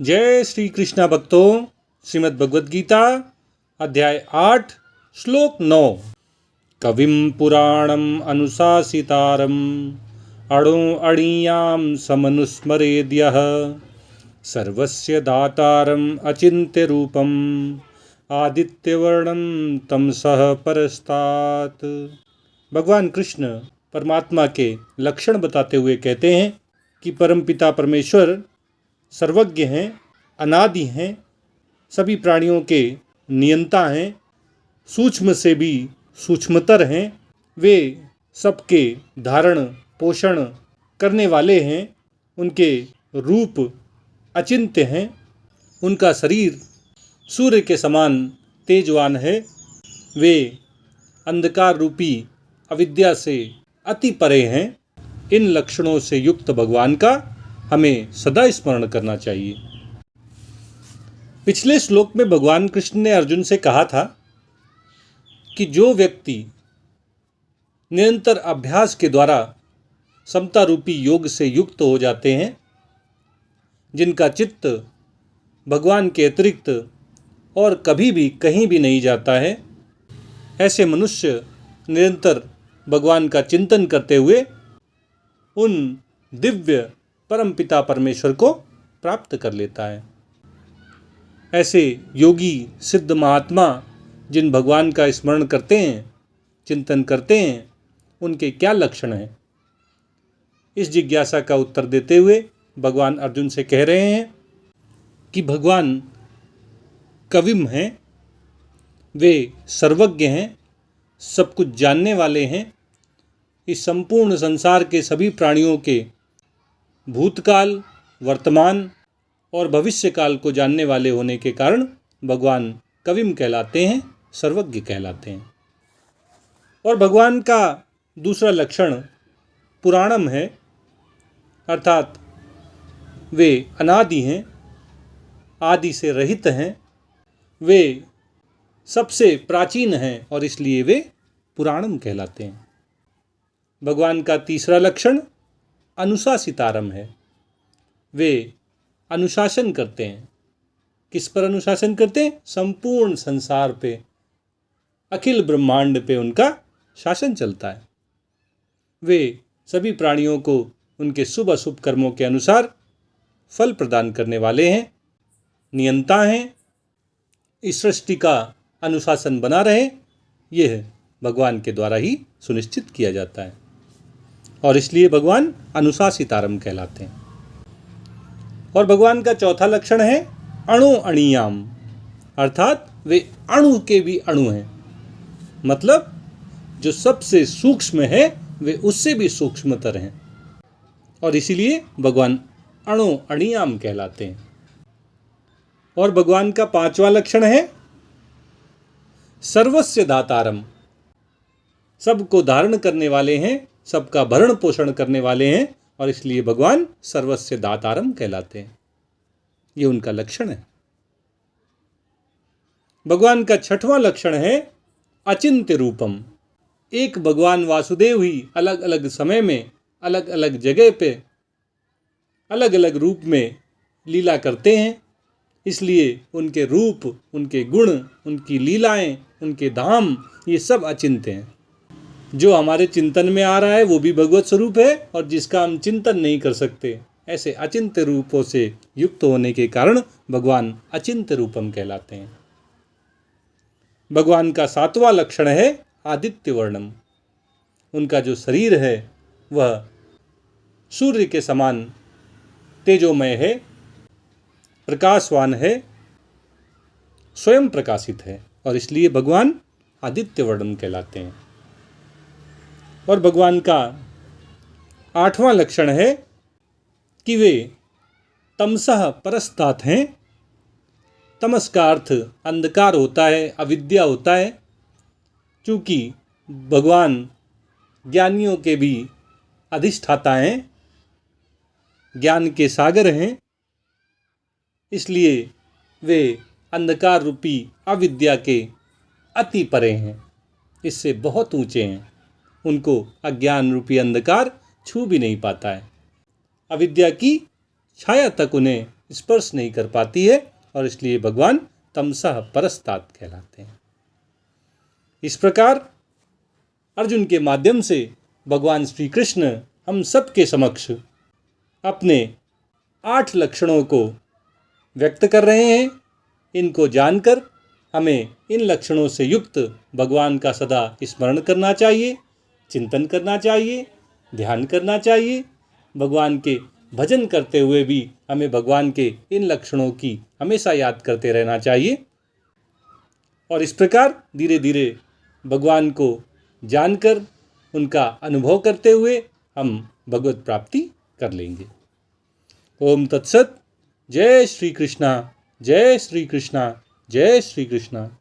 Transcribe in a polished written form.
जय श्री कृष्णा भक्तों, श्रीमद् भगवद गीता अध्याय 8 श्लोक 9। कविं पुराणम अनुशासितारम अणो अणीयाम समनुस्मरेद्यः सर्वस्य दातारम अचिन्त्य रूपम आदित्यवर्णम तमसः परस्तात्। भगवान कृष्ण परमात्मा के लक्षण बताते हुए कहते हैं कि परमपिता परमेश्वर सर्वज्ञ हैं, अनादि हैं, सभी प्राणियों के नियंता हैं, सूक्ष्म से भी सूक्ष्मतर हैं। वे सबके धारण पोषण करने वाले हैं। उनके रूप अचिंत्य हैं। उनका शरीर सूर्य के समान तेजवान है। वे अंधकार रूपी अविद्या से अति परे हैं। इन लक्षणों से युक्त भगवान का हमें सदा स्मरण करना चाहिए। पिछले श्लोक में भगवान कृष्ण ने अर्जुन से कहा था कि जो व्यक्ति निरंतर अभ्यास के द्वारा समता रूपी योग से युक्त हो जाते हैं, जिनका चित्त भगवान के अतिरिक्त और कभी भी कहीं भी नहीं जाता है, ऐसे मनुष्य निरंतर भगवान का चिंतन करते हुए उन दिव्य परमपिता परमेश्वर को प्राप्त कर लेता है। ऐसे योगी सिद्ध महात्मा जिन भगवान का स्मरण करते हैं, चिंतन करते हैं, उनके क्या लक्षण हैं, इस जिज्ञासा का उत्तर देते हुए भगवान अर्जुन से कह रहे हैं कि भगवान कविम हैं, वे सर्वज्ञ हैं, सब कुछ जानने वाले हैं। इस संपूर्ण संसार के सभी प्राणियों के भूतकाल, वर्तमान और भविष्य काल को जानने वाले होने के कारण भगवान कविम कहलाते हैं, सर्वज्ञ कहलाते हैं। और भगवान का दूसरा लक्षण पुराणम है, अर्थात वे अनादि हैं, आदि से रहित हैं। वे सबसे प्राचीन हैं और इसलिए वे पुराणम कहलाते हैं। भगवान का तीसरा लक्षण अनुशासितारम है। वे अनुशासन करते हैं। किस पर अनुशासन करते हैं? संपूर्ण संसार पे, अखिल ब्रह्मांड पे उनका शासन चलता है। वे सभी प्राणियों को उनके शुभ अशुभ कर्मों के अनुसार फल प्रदान करने वाले हैं, नियंता हैं। इस सृष्टि का अनुशासन बना रहे, यह भगवान के द्वारा ही सुनिश्चित किया जाता है और इसलिए भगवान अनुशासितारम कहलाते हैं। और भगवान का चौथा लक्षण है अणु अणीयाम, अर्थात वे अणु के भी अणु हैं। मतलब जो सबसे सूक्ष्म है वे उससे भी सूक्ष्मतर हैं और इसीलिए भगवान अणु अणीयाम कहलाते हैं। और भगवान का पांचवा लक्षण है सर्वस्य दातारम, सबको धारण करने वाले हैं, सबका भरण पोषण करने वाले हैं और इसलिए भगवान सर्वस्य दातारम कहलाते हैं। ये उनका लक्षण है। भगवान का छठवां लक्षण है अचिंत्य रूपम। एक भगवान वासुदेव ही अलग अलग समय में, अलग अलग जगह पे, अलग अलग रूप में लीला करते हैं। इसलिए उनके रूप, उनके गुण, उनकी लीलाएं, उनके धाम, ये सब अचिंत्य हैं। जो हमारे चिंतन में आ रहा है वो भी भगवत स्वरूप है और जिसका हम चिंतन नहीं कर सकते, ऐसे अचिंत्य रूपों से युक्त होने के कारण भगवान अचिंत्य रूपम कहलाते हैं। भगवान का सातवां लक्षण है आदित्य वर्णम। उनका जो शरीर है वह सूर्य के समान तेजोमय है, प्रकाशवान है, स्वयं प्रकाशित है और इसलिए भगवान आदित्य वर्णम कहलाते हैं। और भगवान का आठवां लक्षण है कि वे तमसः परस्तात् हैं। तमस का अर्थ अंधकार होता है, अविद्या होता है। चूँकि भगवान ज्ञानियों के भी अधिष्ठाता हैं, ज्ञान के सागर हैं, इसलिए वे अंधकार रूपी अविद्या के अति परे हैं, इससे बहुत ऊंचे हैं। उनको अज्ञान रूपी अंधकार छू भी नहीं पाता है। अविद्या की छाया तक उन्हें स्पर्श नहीं कर पाती है और इसलिए भगवान तमसः परस्तात कहलाते हैं। इस प्रकार अर्जुन के माध्यम से भगवान श्री कृष्ण हम सब के समक्ष अपने 8 लक्षणों को व्यक्त कर रहे हैं। इनको जानकर हमें इन लक्षणों से युक्त भगवान का सदा स्मरण करना चाहिए, चिंतन करना चाहिए, ध्यान करना चाहिए। भगवान के भजन करते हुए भी हमें भगवान के इन लक्षणों की हमेशा याद करते रहना चाहिए और इस प्रकार धीरे धीरे भगवान को जानकर उनका अनुभव करते हुए हम भगवत प्राप्ति कर लेंगे। ओम तत्सत। जय श्री कृष्णा, जय श्री कृष्णा, जय श्री कृष्णा।